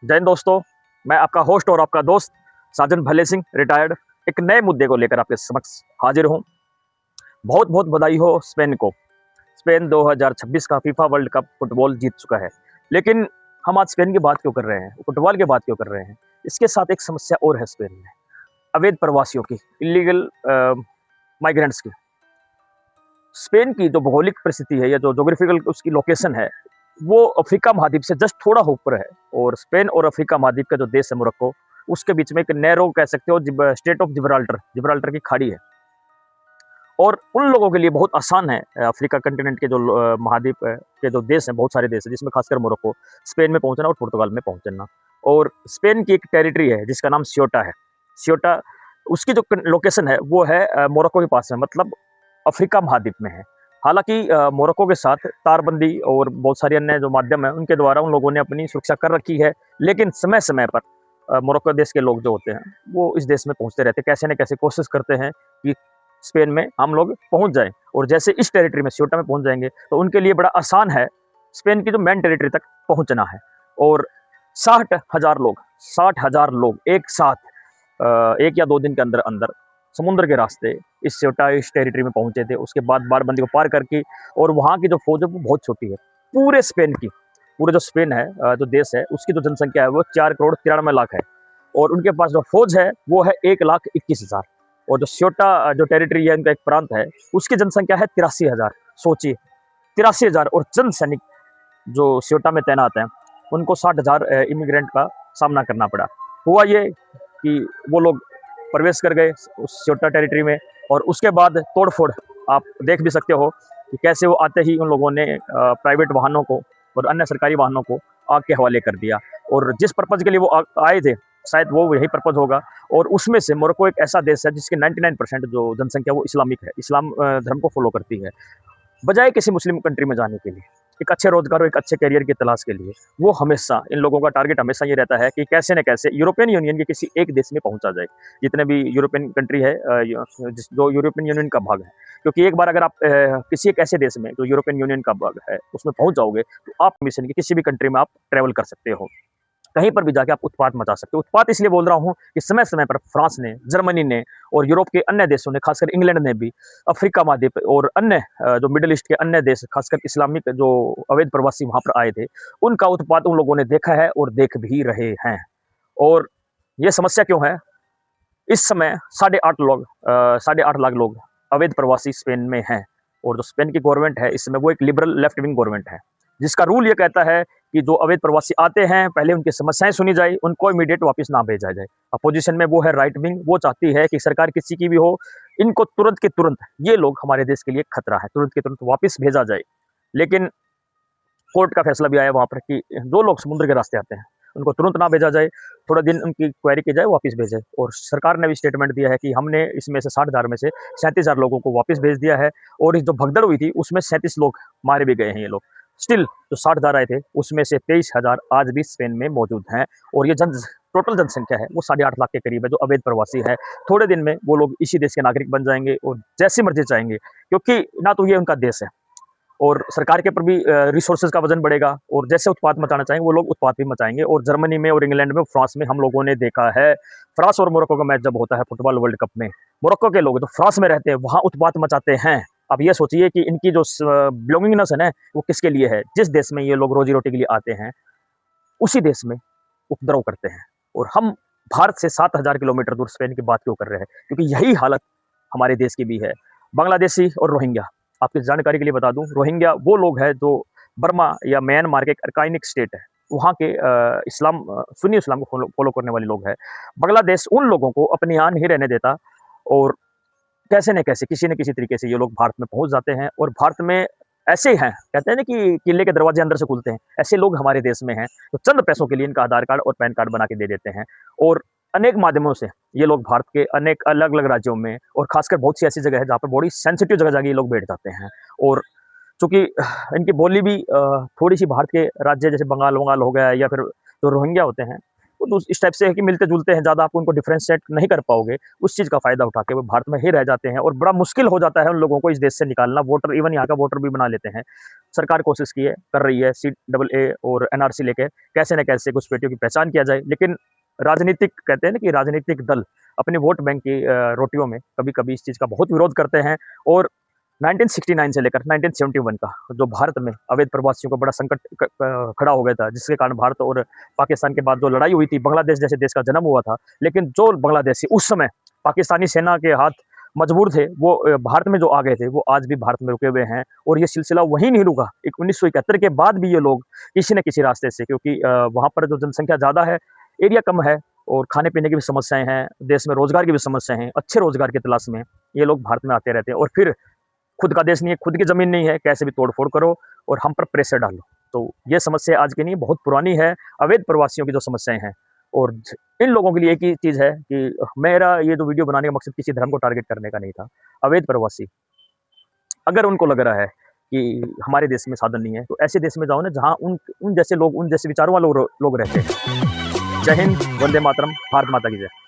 जय हिंद दोस्तों। मैं आपका होस्ट और आपका दोस्त साजन भले सिंह रिटायर्ड एक नए मुद्दे को लेकर आपके समक्ष हाजिर हूं। बहुत बहुत बधाई हो स्पेन को। स्पेन 2026 का फीफा वर्ल्ड कप फुटबॉल जीत चुका है। लेकिन हम आज स्पेन की बात क्यों कर रहे हैं, फुटबॉल की बात क्यों कर रहे हैं? इसके साथ एक समस्या और है स्पेन में, अवैध प्रवासियों की, इलीगल माइग्रेंट्स की। स्पेन की जो भौगोलिक परिस्थिति है या जो जोग्राफिकल उसकी लोकेशन है, वो अफ्रीका महाद्वीप से जस्ट थोड़ा ऊपर है। और स्पेन और अफ्रीका महाद्वीप का जो देश है मोरक्को, उसके बीच में एक नैरो कह सकते हो स्टेट ऑफ जिब्राल्टर, जिब्राल्टर की खाड़ी है। और उन लोगों के लिए बहुत आसान है अफ्रीका कंटिनेंट के जो महाद्वीप के जो देश हैं, बहुत सारे देश हैं जिसमें खासकर मोरक्को, स्पेन में पहुंचना और पुर्तगाल में पहुंचना। और स्पेन की एक टेरिटरी है जिसका नाम सियोटा है। सियोटा, उसकी जो लोकेशन है वो है मोरक्को के पास में, मतलब अफ्रीका महाद्वीप में है। हालांकि मोरक्को के साथ तारबंदी और बहुत सारी अन्य जो माध्यम है उनके द्वारा उन लोगों ने अपनी सुरक्षा कर रखी है। लेकिन समय समय पर मोरक्को देश के लोग जो होते हैं वो इस देश में पहुंचते रहते हैं, कैसे न कैसे कोशिश करते हैं कि स्पेन में हम लोग पहुंच जाएं। और जैसे इस टेरिटरी में सियोटा में पहुंच जाएंगे तो उनके लिए बड़ा आसान है स्पेन की जो मेन टेरिटरी तक पहुंचना है। और 60,000 लोग एक साथ एक या 2 दिन के अंदर अंदर समुद्र के रास्ते इस सियोटा इस टेरिटरी में पहुंचे थे। उसके बाद बाड़बंदी को पार करके, और वहाँ की जो फौज है वो बहुत छोटी है। पूरे स्पेन की, पूरे जो स्पेन है जो देश है उसकी जो जनसंख्या है वो 4,93,00,000 है। और उनके पास जो फौज है वो है 1,21,000। और जो सियोटा जो टेरिटरी है उनका एक प्रांत है, उसकी जनसंख्या है 83,000। सोचिए 83,000, और चंद सैनिक जो सियोटा में तैनात हैं उनको 60,000 इमिग्रेंट का सामना करना पड़ा। हुआ ये कि वो लोग प्रवेश कर गए उस सियोटा टेरिटरी में, और उसके बाद तोड़फोड़ आप देख भी सकते हो कि कैसे वो आते ही उन लोगों ने प्राइवेट वाहनों को और अन्य सरकारी वाहनों को आग के हवाले कर दिया। और जिस पर्पज़ के लिए वो आए थे शायद वो यही पर्पज़ होगा। और उसमें से मोरक्को एक ऐसा देश है जिसके 99% जो जनसंख्या वो इस्लामिक है, इस्लाम धर्म को फॉलो करती है। बजाय किसी मुस्लिम कंट्री में जाने के लिए, एक अच्छे रोजगार और एक अच्छे करियर की तलाश के लिए, वो हमेशा इन लोगों का टारगेट हमेशा ये रहता है कि कैसे न कैसे यूरोपियन यूनियन के किसी एक देश में पहुंचा जाए। जितने भी यूरोपियन कंट्री है जो यूरोपियन यूनियन का भाग है, क्योंकि एक बार अगर आप किसी एक ऐसे देश में जो यूरोपियन यूनियन का भाग है उसमें पहुंच जाओगे तो आप मिशन की किसी भी कंट्री में आप ट्रेवल कर सकते हो, कहीं पर भी जाके आप उत्पात मचा सकते हो। उत्पात इसलिए बोल रहा हूँ कि समय समय पर फ्रांस ने, जर्मनी ने और यूरोप के अन्य देशों ने, खासकर इंग्लैंड ने भी अफ्रीका महाद्वीप और अन्य जो मिडिल ईस्ट के अन्य देश, खासकर इस्लामिक जो अवैध प्रवासी वहां पर आए थे, उनका उत्पात उन लोगों ने देखा है और देख भी रहे हैं। और ये समस्या क्यों है? इस समय 8.5 लाख लोग अवैध प्रवासी स्पेन में हैं। और जो स्पेन की गवर्नमेंट है इस समय वो एक लिबरल लेफ्ट विंग गवर्नमेंट है, जिसका रूल ये कहता है कि जो अवैध प्रवासी आते हैं पहले उनकी समस्याएं सुनी जाए, उनको इमीडिएट वापस ना भेजा जाए। अपोजिशन में वो है राइट विंग, वो चाहती है कि सरकार किसी की भी हो, इनको तुरंत के तुरंत, ये लोग हमारे देश के लिए खतरा है, तुरंत के तुरंत वापस भेजा जाए। लेकिन कोर्ट का फैसला भी आया वहां पर कि जो लोग समुद्र के रास्ते आते हैं उनको तुरंत ना भेजा जाए, थोड़ा दिन उनकी क्वेरी की जाए, वापस भेजे। और सरकार ने भी स्टेटमेंट दिया है कि हमने इसमें से 60,000 में से 37,000 लोगों को वापस भेज दिया है। और जो भगदड़ हुई थी उसमें 37 लोग मारे भी गए हैं। ये लोग स्टिल जो 60,000 आए थे उसमें से 23,000 आज भी स्पेन में मौजूद हैं। और ये टोटल जनसंख्या है वो 8.5 लाख के करीब है जो अवैध प्रवासी है। थोड़े दिन में वो लोग इसी देश के नागरिक बन जाएंगे और जैसी मर्जी चाहेंगे, क्योंकि ना तो ये उनका देश है और सरकार के ऊपर भी रिसोर्सेज का वजन बढ़ेगा, और जैसे उत्पाद मचाना चाहेंगे वो लोग उत्पाद भी मचाएंगे। और जर्मनी में और इंग्लैंड में, फ्रांस में हम लोगों ने देखा है, फ्रांस और मोरक्को का मैच जब होता है फुटबॉल वर्ल्ड कप में, मोरक्को के लोग जो फ्रांस में रहते हैं वहां उत्पाद मचाते हैं। अब ये सोचिए कि इनकी जो बिलोंगिंगनेस है ना वो किसके लिए है? जिस देश में ये लोग रोजी रोटी के लिए आते हैं उसी देश में उपद्रव करते हैं। और हम भारत से 7,000 किलोमीटर दूर स्पेन की बात क्यों कर रहे हैं? क्योंकि यही हालत हमारे देश की भी है। बांग्लादेशी और रोहिंग्या, आपकी जानकारी के लिए बता दूं, रोहिंग्या वो लोग हैं जो बर्मा या म्यांमार के एक अर्काइनिक स्टेट है, वहाँ के इस्लाम सुन्नी इस्लाम को फॉलो करने वाले लोग हैं। बांग्लादेश उन लोगों को अपने यहाँ नहीं रहने देता, और कैसे न कैसे किसी न किसी तरीके से ये लोग भारत में पहुंच जाते हैं। और भारत में ऐसे हैं, कहते हैं ना कि किले के दरवाजे अंदर से खुलते हैं, ऐसे लोग हमारे देश में हैं तो चंद पैसों के लिए इनका आधार कार्ड और पैन कार्ड बना के दे देते हैं। और अनेक माध्यमों से ये लोग भारत के अनेक अलग अलग राज्यों में, और खासकर बहुत सी ऐसी जगह है जहाँ पर बड़ी सेंसिटिव जगह जाके ये लोग बैठ जाते हैं। और चूंकि इनकी बोली भी थोड़ी सी भारत के राज्य जैसे बंगाल वंगाल हो गया, या फिर जो रोहिंग्या होते हैं वो इस टाइप से है कि मिलते-जुलते हैं, ज़्यादा आप उनको डिफरेंशिएट नहीं कर पाओगे। उस चीज़ का फ़ायदा उठा के वो भारत में ही रह जाते हैं और बड़ा मुश्किल हो जाता है उन लोगों को इस देश से निकालना। वोटर इवन यहाँ का वोटर भी बना लेते हैं। सरकार कोशिश की है, कर रही है, सीएए और एनआरसी लेके कैसे न कैसे घुसपैठियों की पहचान किया जाए। लेकिन राजनीतिक कहते हैं ना कि राजनीतिक दल अपने वोट बैंक की रोटियों में कभी-कभी इस चीज़ का बहुत विरोध करते हैं और 1969 से लेकर 1971 का जो भारत में अवैध प्रवासियों का बड़ा संकट खड़ा हो गया था, जिसके कारण भारत और पाकिस्तान के बाद जो लड़ाई हुई थी, बांग्लादेश जैसे देश का जन्म हुआ था। लेकिन जो बांग्लादेशी उस समय पाकिस्तानी सेना के हाथ मजबूर थे, वो भारत में जो आ गए थे, वो आज भी भारत में रुके हुए हैं और ये सिलसिला वहीं नहीं रुका। 1971 के बाद भी ये लोग किसी न किसी रास्ते से, क्योंकि वहाँ पर जो जनसंख्या ज़्यादा है, एरिया कम है और खाने-पीने की भी समस्याएँ हैं, देश में रोज़गार की भी समस्याएँ हैं, अच्छे रोज़गार की तलाश में ये लोग भारत में आते रहते हैं और फिर खुद का देश नहीं है, खुद की ज़मीन नहीं है, कैसे भी तोड़-फोड़ करो और हम पर प्रेशर डालो। तो ये समस्या आज की नहीं, बहुत पुरानी है, अवैध प्रवासियों की जो समस्याएँ हैं और इन लोगों के लिए एक ही चीज़ है कि मेरा ये जो वीडियो बनाने का मकसद किसी धर्म को टारगेट करने का नहीं था। अवैध प्रवासी, अगर उनको लग रहा है कि हमारे देश में साधन नहीं है, तो ऐसे देश में जाओ ना जहाँ उन जैसे लोग, उन जैसे विचारों वाले लोग रहते हैं। जय हिंद, वंदे मातरम, भारत माता की जय।